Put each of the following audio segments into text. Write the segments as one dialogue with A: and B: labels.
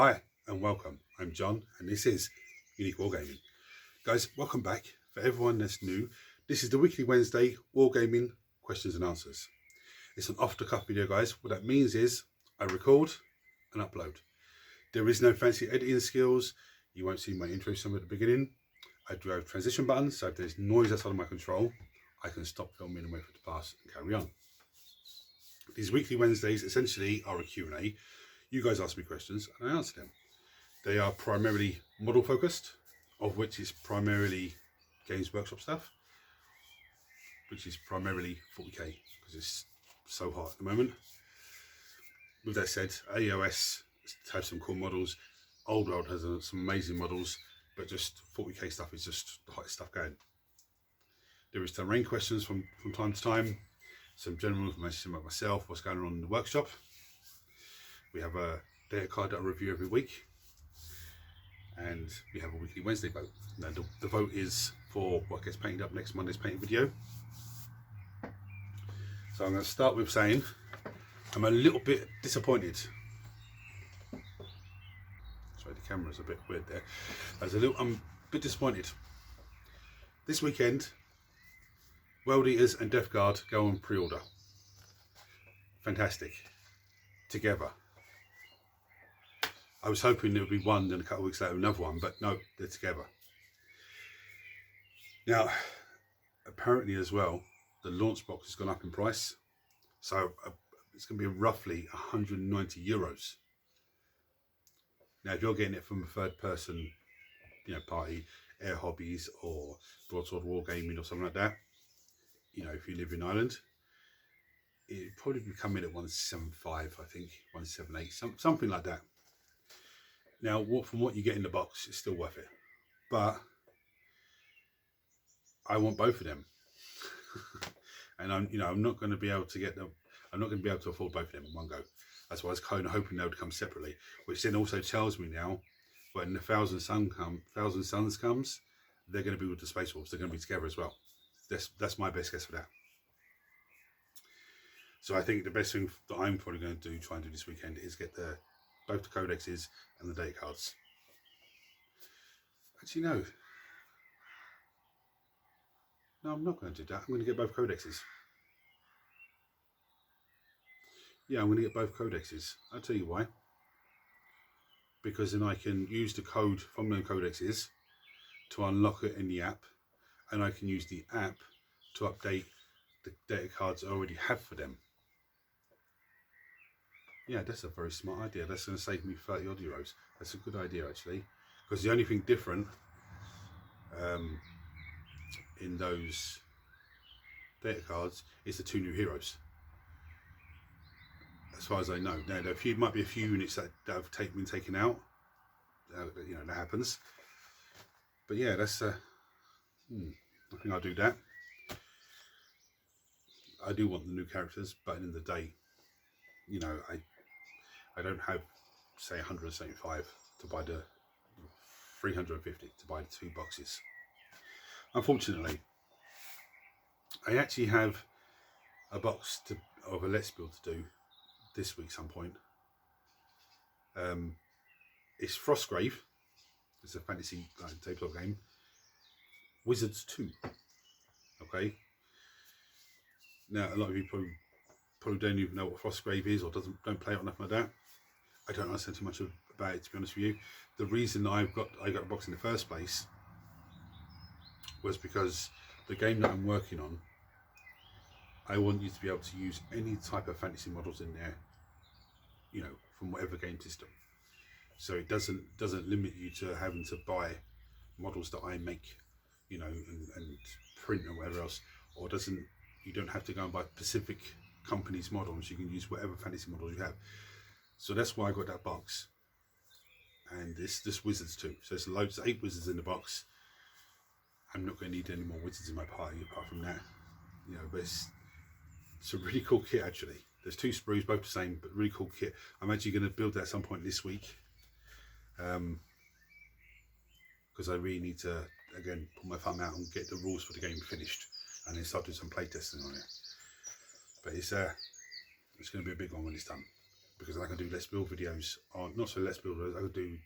A: Hi and welcome. I'm John and this is Unique Wargaming. Guys, welcome back. For everyone that's new, this is the weekly Wednesday Wargaming questions and answers. It's an off-the-cuff video, guys. What that means is I record and upload. There is no fancy editing skills. You won't see my intro song at the beginning. I do have transition buttons, so if there's noise outside of my control, I can stop filming and wait for it to pass and carry on. These weekly Wednesdays essentially are a Q&A. You guys ask me questions and I answer them. They are primarily model focused, of which is primarily Games Workshop stuff, which is primarily 40k because it's so hot at the moment. With that said, AOS has some cool models. Old World has some amazing models, but just 40k stuff is just the hottest stuff going. There is some rain questions from time to time, some general information about myself, what's going on in the workshop. We have a data card that I review every week, and we have a weekly Wednesday vote. Now the vote is for what gets painted up next Monday's painting video. So I'm going to start with saying I'm a little bit disappointed. Sorry, the camera's a bit weird there. I'm a bit disappointed. This weekend, World Eaters and Death Guard go on pre-order. Fantastic. Together. I was hoping there would be one, then a couple of weeks later another one, but no, they're together. Now, apparently as well, the launch box has gone up in price, so it's going to be roughly €190. Now, if you're getting it from a third-person, party, Air Hobbies or Broadsword Wargaming or something like that, if you live in Ireland, it'd probably be coming at 175, I think, 178, something like that. Now, from what you get in the box, it's still worth it, but I want both of them, and I'm not going to be able to get them. I'm not going to be able to afford both of them in one go. That's why I was kind of hoping they would come separately, which then also tells me now when the Thousand Suns comes, they're going to be with the Space Wolves. They're going to be together as well. That's my best guess for that. So I think the best thing that I'm probably going to try and do this weekend is get both the codexes and the data cards. Actually, no, I'm not going to do that. I'm going to get both codexes. Yeah, I'm going to get both codexes. I'll tell you why. Because then I can use the code from the codexes to unlock it in the app, and I can use the app to update the data cards I already have for them. Yeah, that's a very smart idea. That's going to save me 30 odd euros. That's a good idea, actually. Because the only thing different in those data cards is the 2 new heroes. As far as I know. Now, there might be a few units that have been taken out. That happens. But yeah, that's... I think I'll do that. I do want the new characters, but in the day, I don't have, say, 175 to buy the 350 to buy the 2 boxes. Unfortunately, I actually have a box of a Let's Build to do this week some point. It's Frostgrave. It's a fantasy tabletop game. Wizards 2. Okay. Now, a lot of you probably don't even know what Frostgrave is or don't play it or nothing like that. I don't understand too much about it, to be honest with you. The reason I got the box in the first place was because the game that I'm working on, I want you to be able to use any type of fantasy models in there, from whatever game system. So it doesn't limit you to having to buy models that I make, and print and whatever else, or you don't have to go and buy specific companies' models. You can use whatever fantasy models you have. So that's why I got that box. And this Wizards too. So there's 8 Wizards in the box. I'm not going to need any more Wizards in my party apart from that. But it's a really cool kit actually. There's 2 sprues, both the same, but really cool kit. I'm actually going to build that at some point this week. Because I really need to, again, put my thumb out and get the rules for the game finished. And then start doing some playtesting on it. But it's going to be a big one when it's done. because I can do let's build videos on, not so let's build, I can do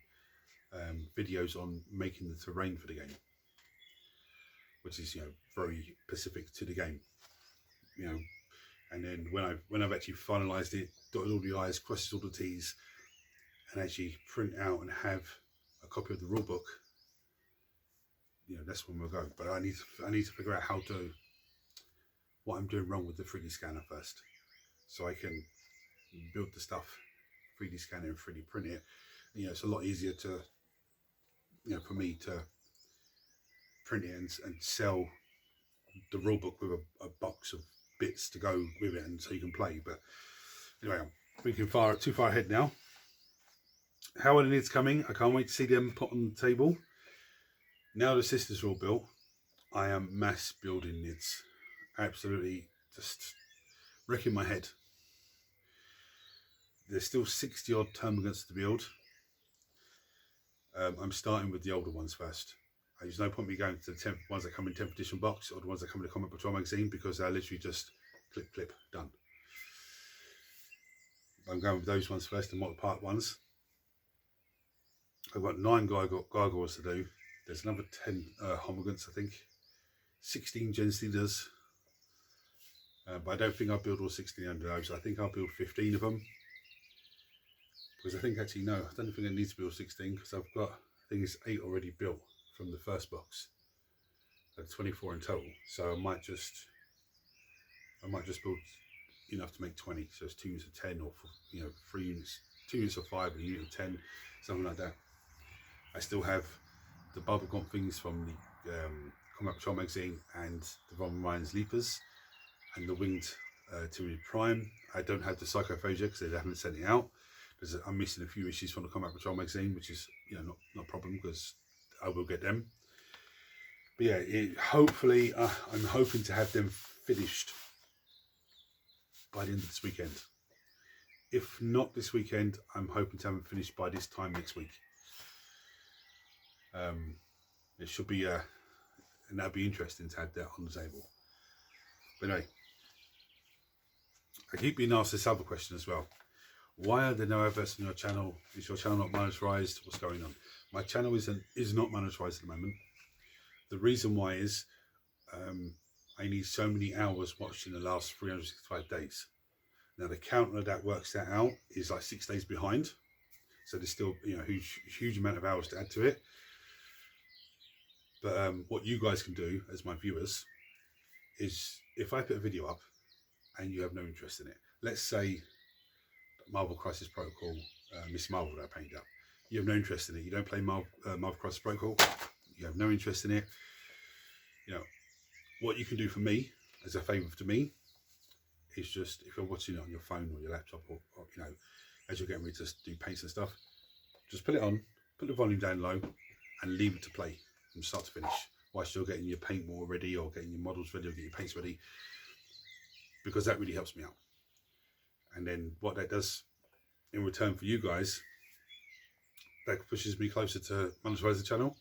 A: videos on making the terrain for the game, which is, you know, very specific to the game, you know. And then when I've actually finalised it, dotted all the I's, crossed all the T's, and actually print out and have a copy of the rule book, you know, that's when we'll go. But I need to figure out what I'm doing wrong with the 3D scanner first, so I can build the stuff, 3D scan it and 3D print it. You know, it's a lot easier to, you know, for me to print it and sell the rule book with a box of bits to go with it, and so you can play. But anyway, I'm thinking too far ahead now. How are the Nids coming? I can't wait to see them put on the table. Now the sisters are all built, I am mass building Nids. Absolutely just wrecking my head. There's still 60 odd termagants to build. I'm starting with the older ones first. There's no point me going to the 10th ones that come in 10th edition box or the ones that come in the Comic Patrol magazine, because they're literally just clip, done. I'm going with those ones first, the model part ones. I've got 9 gargoyles to do. There's another 10 homogants, I think. 16 gen stealers. But I don't think I'll build all 16 under those. I think I'll build 15 of them. Because I think actually, no, I don't think I need to build 16, because I've got, I think it's 8 already built from the first box. 24 in total. So I might just build enough to make 20. So it's 2 units of 10, or, you know, 3 units, 2 units of 5 and a unit of 10, something like that. I still have the bubblegum things from the Comic Patrol magazine and the Von Ryan's Leapers and the winged Tyranid Prime. I don't have the Psychophagia because they haven't sent it out. I'm missing a few issues from the Comic Patrol magazine, which is, you know, not a problem, because I will get them. But yeah, hopefully I'm hoping to have them finished by the end of this weekend. If not this weekend, I'm hoping to have them finished by this time next week. It should be and that'd be interesting to have that on the table. But anyway, I keep being asked this other question as well. Why are there no adverts on your channel? Is your channel not monetized? What's going on? My channel is not monetized at the moment. The reason why is I need so many hours watched in the last 365 days. Now the counter that works that out is like 6 days behind. So there's still, you know, huge amount of hours to add to it. But what you guys can do as my viewers is, if I put a video up and you have no interest in it, let's say Marvel Crisis Protocol, Miss Marvel that I painted up, you have no interest in it, you don't play Marvel Crisis Protocol, you have no interest in it, you know, what you can do for me as a favour to me is just, if you're watching it on your phone or your laptop, or you know, as you're getting ready to do paints and stuff, just put it on, put the volume down low and leave it to play from start to finish, whilst you're getting your paint wall ready, or getting your models ready, or getting your paints ready, because that really helps me out. And then what that does in return for you guys, that pushes me closer to monetize the channel,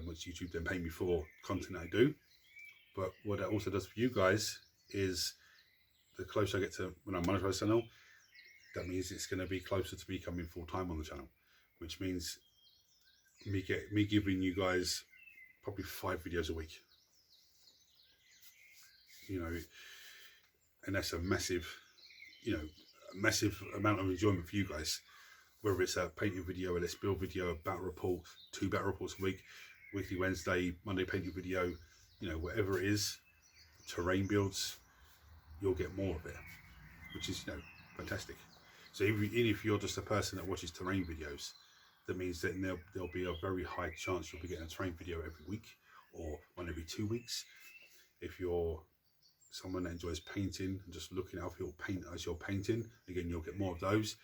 A: which YouTube then pay me for content I do. But what that also does for you guys is, the closer I get to when I monetize the channel, that means it's going to be closer to me coming full time on the channel, which means me giving you guys probably 5 videos a week. You know, and that's a massive, you know, a massive amount of enjoyment for you guys. Whether it's a painting video, a let's build video, a battle report, 2 battle reports a week, weekly Wednesday, Monday painting video, you know, whatever it is, terrain builds, you'll get more of it, which is, you know, fantastic. So even if you're just a person that watches terrain videos, that means that there'll be a very high chance you'll be getting a terrain video every week, or one every 2 weeks. If you're someone that enjoys painting and just looking at how people paint as you're painting, again, you'll get more of those.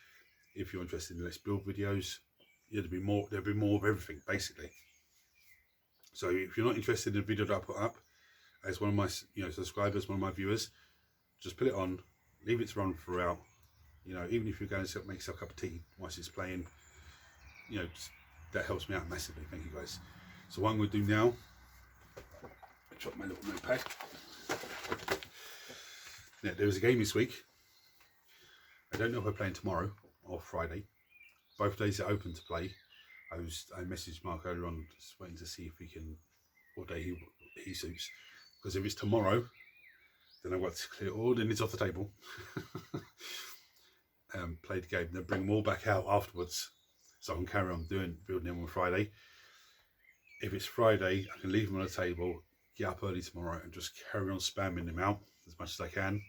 A: If you're interested in let's build videos, there'll be more of everything, basically. So if you're not interested in the video that I put up, as one of my, you know, subscribers, one of my viewers, just put it on, leave it to run throughout. You know, even if you're going to make yourself a cup of tea whilst it's playing, you know, that helps me out massively. Thank you guys. So what I'm going to do now, I drop my little notepad. Yeah, there was a game this week. I don't know if we're playing tomorrow or Friday. Both days are open to play. I messaged Mark earlier on, just waiting to see if we can, what day he suits. Because if it's tomorrow, then I've got to clear all the lids off the table, play the game, then bring them all back out afterwards, so I can carry on building them on Friday. If it's Friday, I can leave them on the table, get up early tomorrow, and just carry on spamming them out as much as I can.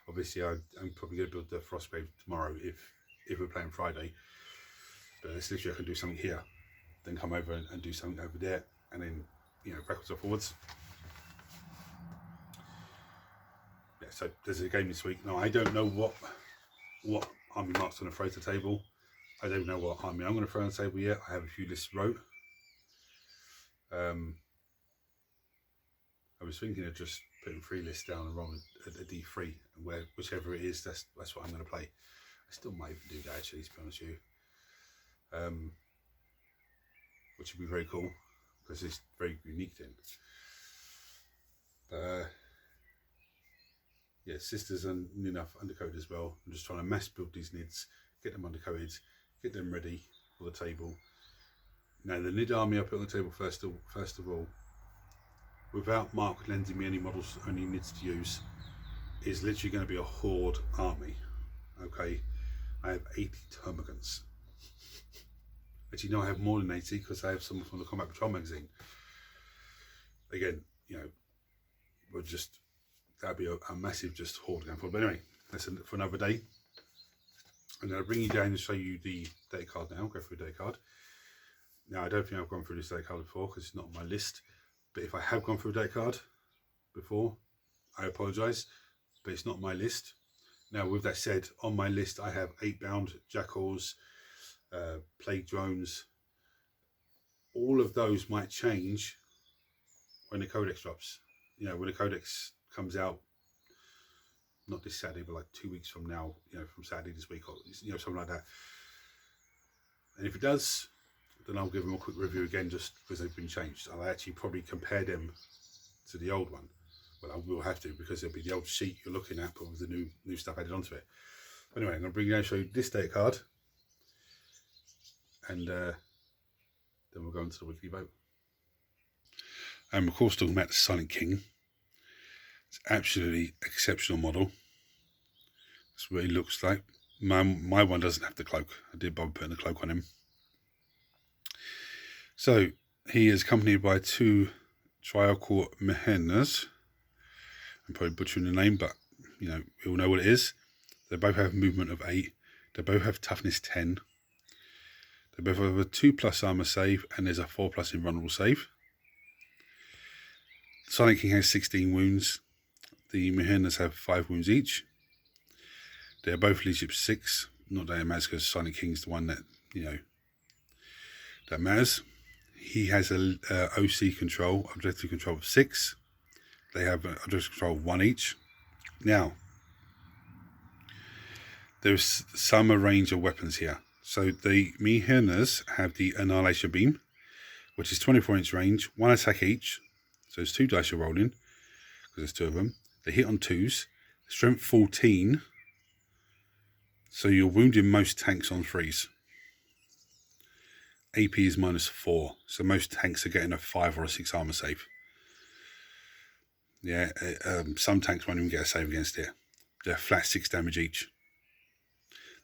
A: Obviously, I'm probably going to build the Frostgrave tomorrow if we're playing Friday. But it's literally I can do something here, then come over and do something over there, and then, you know, backwards or forwards. Yeah, so there's a game this week. Now, I don't know what army Mark's going to throw to the table. I don't know what army I'm going to throw on the table yet. I have a few lists wrote. I was thinking of just putting 3 lists down and rolling a D3, and whichever it is, that's what I'm going to play. I still might even do that, actually, to be honest with you. Which would be very cool, because it's very unique then. Yeah, sisters and enough undercoated as well. I'm just trying to mass build these nids, get them undercoated, get them ready for the table. Now the nid army I put on the table first of all, without Mark lending me any models, only nids to use, is literally going to be a horde army. Okay, I have 80 termagants. Actually, no, I have more than 80 because I have some from the Combat Patrol magazine. Again, you know, that'd be a massive just horde going forward. But anyway, that's for another day. And I'll bring you down and show you the data card now. Go through the data card. Now, I don't think I've gone through this data card before because it's not on my list. But if I have gone through a data card before, I apologise, but it's not on my list. Now, with that said, on my list, I have 8-bound jackals, plague drones. All of those might change when the codex drops. You know, when the codex comes out, not this Saturday, but like 2 weeks from now, you know, from Saturday this week, or, you know, something like that. And if it does, then I'll give them a quick review again, just because they've been changed. I'll actually probably compare them to the old one. Well, I will have to, because it'll be the old sheet you're looking at, but with the new stuff added onto it. But anyway, I'm going to bring you down and show you this data card, and then we'll go into the weekly vote. And of course, talking about the Silent King. It's absolutely exceptional model. That's what he looks like. My one doesn't have the cloak. I did bother putting the cloak on him. So he is accompanied by 2 Trialcore Mehennas. I'm probably butchering the name, but you know, we all know what it is. They both have movement of 8. They both have toughness 10. They both have a 2+ armor save, and there's a 4+ invulnerable save. Silent King has 16 wounds. The Mehennas have 5 wounds each. They are both leadership 6. Not that it matters, because Silent King's the one that, you know, that matters. He has a OC control, objective control of 6. They have an objective control of 1 each. Now, there's some range of weapons here. So the Mehennas have the Annihilation Beam, which is 24-inch range, 1 attack each. So there's 2 dice you're rolling, because there's 2 of them. They hit on 2s. Strength 14. So you're wounding most tanks on 3s. AP is -4. So most tanks are getting a 5 or a 6 armor save. Yeah, some tanks won't even get a save against it. They're flat 6 damage each.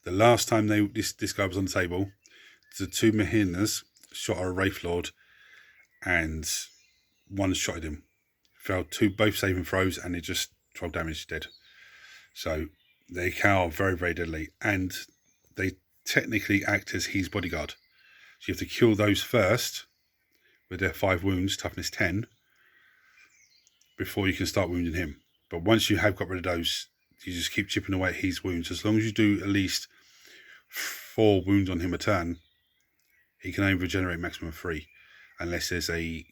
A: The last time this guy was on the table, the 2 Mehennas shot a Wraith Lord, and one shot at him. Failed both saving throws, and it just 12 damage, dead. So they are very, very deadly, and they technically act as his bodyguard. So you have to kill those first with their 5 wounds, toughness 10, before you can start wounding him. But once you have got rid of those, you just keep chipping away at his wounds. As long as you do at least 4 wounds on him a turn, he can only regenerate maximum of 3, unless there's a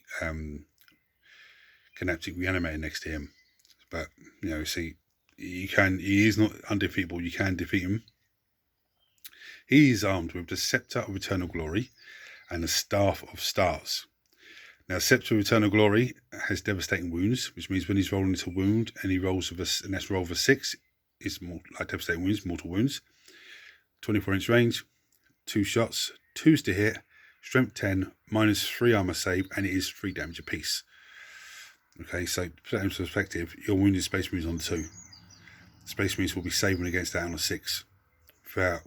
A: Canaptic Reanimator next to him. But, you know, see, he is not undefeatable. You can defeat him. He is armed with the Scepter of Eternal Glory and the Staff of Stars. Now, Scepter of Eternal Glory has devastating wounds, which means when he's rolling into wound and he rolls with a natural roll of a 6, is more like devastating wounds, mortal wounds. 24-inch range, 2 shots, 2s to hit, strength 10, -3 armor save, and it is 3 damage apiece. Okay, so to put that into perspective, your wounded Space Marines on 2. Space Marines will be saving against that on a 6.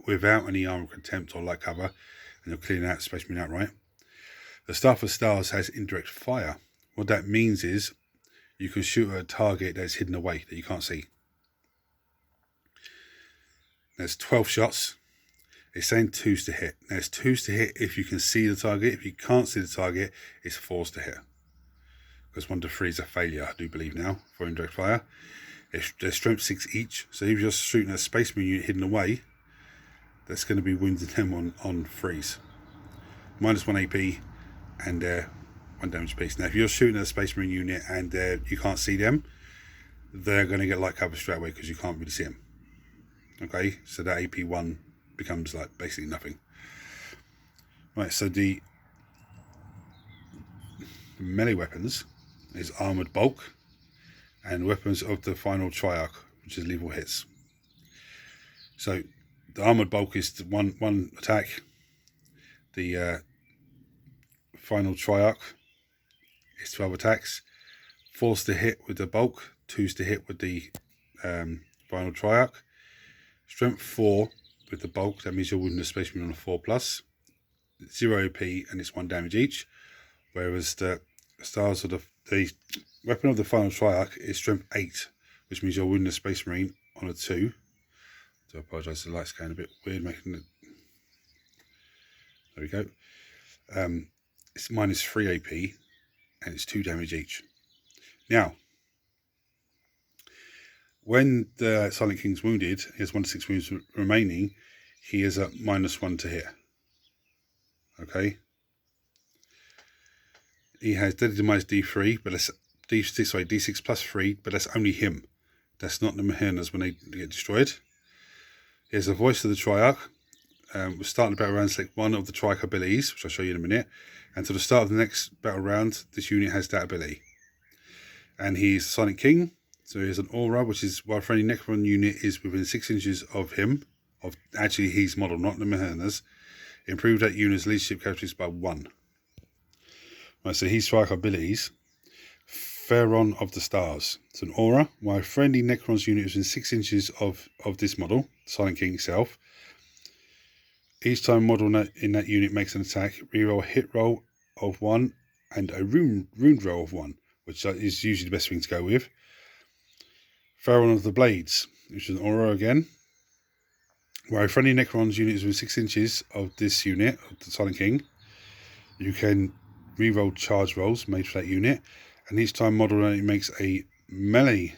A: Without any armor contempt or light cover, and you're clearing out Space Marine outright. The Staff of Stars has indirect fire. What that means is you can shoot at a target that's hidden away, that you can't see. There's 12 shots. It's saying 2s to hit. There's 2s to hit if you can see the target. If you can't see the target, it's 4s to hit. Because 1 to 3 is a failure, I do believe now, for indirect fire. There's strength 6 each. So if you're shooting a Space Marine unit hidden away, that's going to be wounding them on 3s. -1 AP and 1 damage apiece. Now, if you're shooting a Space Marine unit and you can't see them, they're going to get light cover straight away because you can't really see them. Okay, so that AP1 becomes like basically nothing. Right, so the melee weapons is armored bulk and weapons of the final triarch, which is lethal hits. So the armored bulk is the one attack. The final triarch is 12 attacks. 4s to hit with the bulk, 2s to hit with the final triarch. Strength 4 with the bulk, that means you're wounding a Space Marine on a 4+. 0 AP and it's 1 damage each. Whereas the stars of the weapon of the final triarch is strength 8, which means you're wounding a Space Marine on a 2. So I apologise, the light's going a bit weird, making it. There we go. It's -3 AP and it's 2 damage each. Now, when the Silent King's wounded, he has 1 to 6 wounds remaining, he is at -1 to hit. Okay. He has Deadly Demise D3, but that's D6 plus 3, but that's only him. That's not the Mahinas when they get destroyed. He has the Voice of the Triarch. We're starting the battle round, select 1 of the Triarch abilities, which I'll show you in a minute. And to the start of the next battle round, this unit has that ability. And he's Silent King. So he has an aura, which is while a friendly Necron unit is within 6 inches of him, actually his model, not the Mahinas, improve that unit's leadership characteristics by 1. Right, so his strike abilities. Pharaon of the Stars. It's an aura. While a friendly Necron's unit is within 6 inches of this model, Silent King itself, each time model in that unit makes an attack, reroll a hit roll of 1 and a wound roll of 1, which is usually the best thing to go with. Pharaon of the Blades, which is an aura again. Where a friendly Necron's unit is within 6 inches of this unit, of the Silent King, you can reroll charge rolls made for that unit, and each time model makes a melee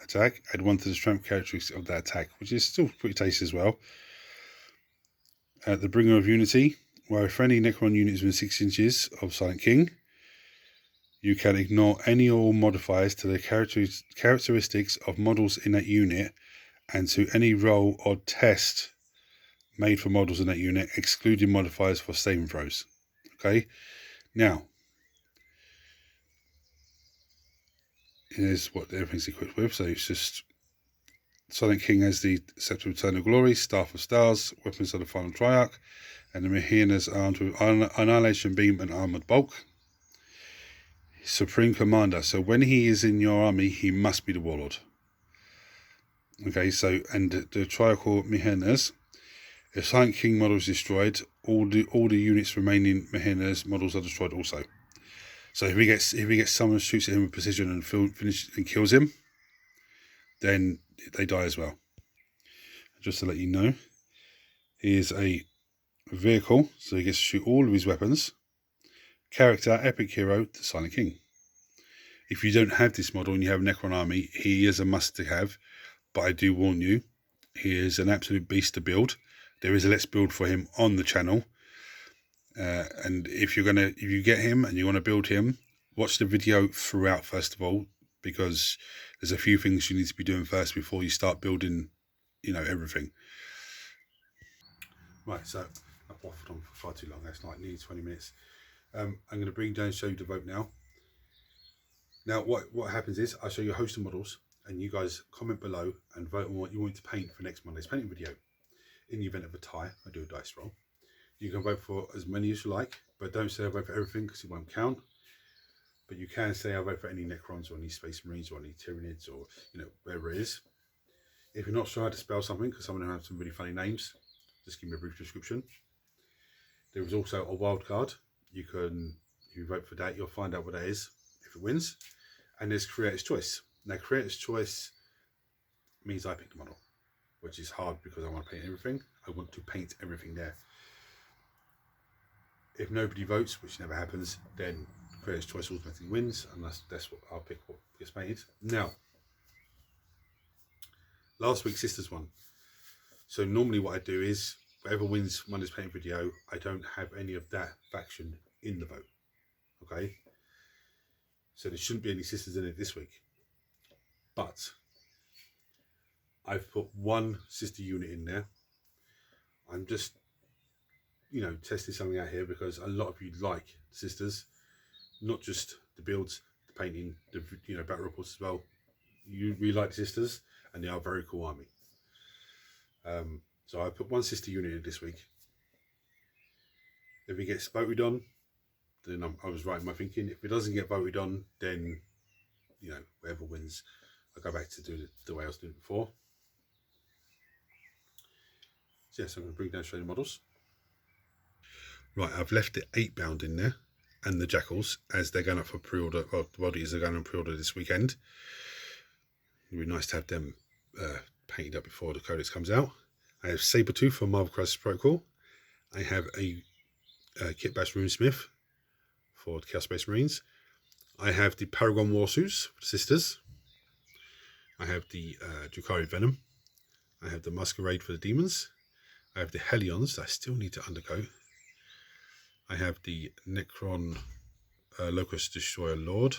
A: attack, add 1 to the strength characteristic of that attack, which is still pretty tasty as well. The Bringer of Unity, where a friendly Necron unit is within 6 inches of Silent King, you can ignore any or all modifiers to the characteristics of models in that unit and to any roll or test made for models in that unit, excluding modifiers for saving throws. Okay, now here's what everything's equipped with. So it's just Silent King has the Scepter of Eternal Glory, Staff of Stars, Weapons of the Final Triarch, and the Mahinas armed with Annihilation Beam and Armoured Bulk. Supreme Commander. So when he is in your army, he must be the Warlord. Okay, so, and the Triarchal Mahinas, if Silent King model is destroyed, all the units remaining Mahinas models are destroyed also. So if he gets someone who shoots at him with precision and finishes and kills him, then they die as well. Just to let you know, he is a vehicle, so he gets to shoot all of his weapons. Character, Epic Hero, the Silent King. If you don't have this model and you have a Necron army, he is a must to have, but I do warn you, he is an absolute beast to build. There is a Let's Build for him on the channel. And if you get him and you want to build him, watch the video throughout first of all, because there's a few things you need to be doing first before you start building, everything. Right, so I've waffled on for far too long. That's like nearly 20 minutes. I'm going to bring down and show you the vote now. Now, what happens is I'll show you a host of models. and you guys comment below and vote on what you want to paint for next Monday's painting video. In the event of a tie, I do a dice roll. You can vote for as many as you like, but don't say I vote for everything because it won't count. But you can say I vote for any Necrons or any Space Marines or any Tyranids or, you know, wherever it is. If you're not sure how to spell something, because some of them have some really funny names, just give me a brief description. There is also a wild card. You can, if you vote for that, you'll find out what that is if it wins. And there's Creator's Choice. Now, Creator's Choice means I pick the model, which is hard because I want to paint everything. I want to paint everything there. If nobody votes, which never happens, then Creator's Choice automatically wins, and that's what I'll pick what gets painted. Now, last week's Sisters one. So normally what I do is, whoever wins Monday's painting video, I don't have any of that faction in the vote. Okay? So there shouldn't be any Sisters in it this week. But I've put one sister unit in there. I'm just, you know, testing something out here because a lot of you like sisters, not just the builds, the painting, the, you know, battle reports as well. You really like sisters, and they are a very cool army. So I put one sister unit in this week. If it gets voted on, then I was right in my thinking. If it doesn't get voted on, then, you know, whoever wins, I'll go back to do it the way I was doing it before. So yes, I'm going to bring down show the models. Right, I've left the 8 bound in there and the jackals as they're going up for pre-order. Well, the bodies are going on pre-order this weekend. It'd be nice to have them painted up before the codex comes out. I have Sabretooth from Marvel Crisis Protocol. I have a Kit Bash Runesmith for the Chaos Space Marines. I have the Paragon Warsus for the Sisters. I have the Drukhari Venom. I have the Masquerade for the Demons. I have the Hellions that I still need to undergo. I have the Necron Locust Destroyer Lord.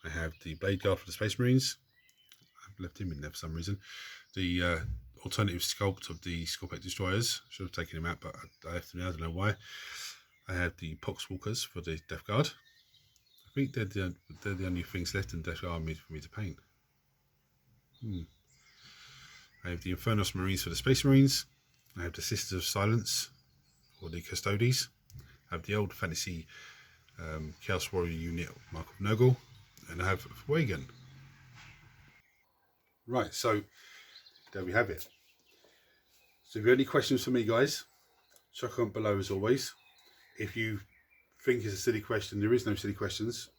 A: I have the Blade Guard for the Space Marines. I've left him in there for some reason. The alternative sculpt of the Scorpion Destroyers. Should have taken him out, but I left him there. I don't know why. I have the Poxwalkers for the Death Guard. I think they're the only things left in Death Guard for me to paint. I have the Infernos Marines for the Space Marines. I have the Sisters of Silence for the Custodes. I have the old fantasy Chaos Warrior unit Mark of Nurgle. And I have Wagon. Right, so there we have it. So if you have any questions for me, guys, chuck them below as always. If you think it's a silly question, there is no silly questions.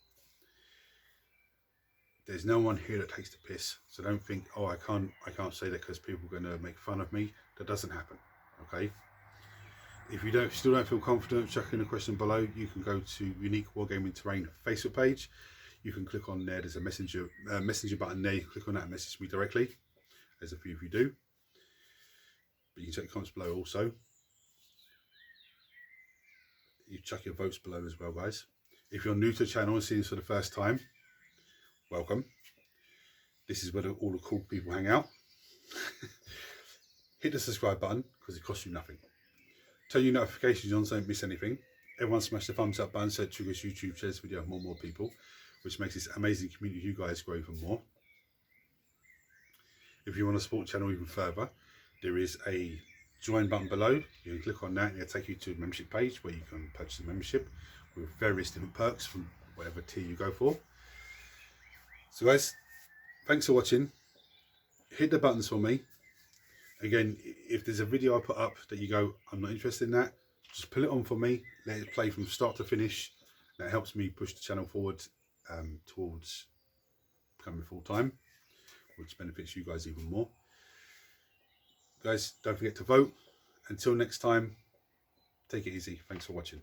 A: There's no one here that takes the piss, so don't think, oh, I can't say that because people are going to make fun of me. That doesn't happen, okay? If you still don't feel confident, chuck in a question below. You can go to Unique Wargaming Terrain Facebook page. You can click on there. There's a messenger button there. You can click on that and message me directly. There's a few of you do, but you can check the comments below also. You chuck your votes below as well, guys. If you're new to the channel and seeing this for the first time, welcome. This is where all the cool people hang out. Hit the subscribe button because it costs you nothing. Turn your notifications on so you don't miss anything. Everyone smash the thumbs up button so it triggers YouTube, shares this video with more and more people, which makes this amazing community you guys grow even more. If you want to support the channel even further, there is a join button below. You can click on that and it'll take you to the membership page where you can purchase a membership with various different perks from whatever tier you go for. So guys, thanks for watching. Hit the buttons for me. Again, if there's a video I put up that you go, I'm not interested in that, just put it on for me, let it play from start to finish. That helps me push the channel forward towards becoming full time, which benefits you guys even more. Guys, don't forget to vote. Until next time, take it easy. Thanks for watching.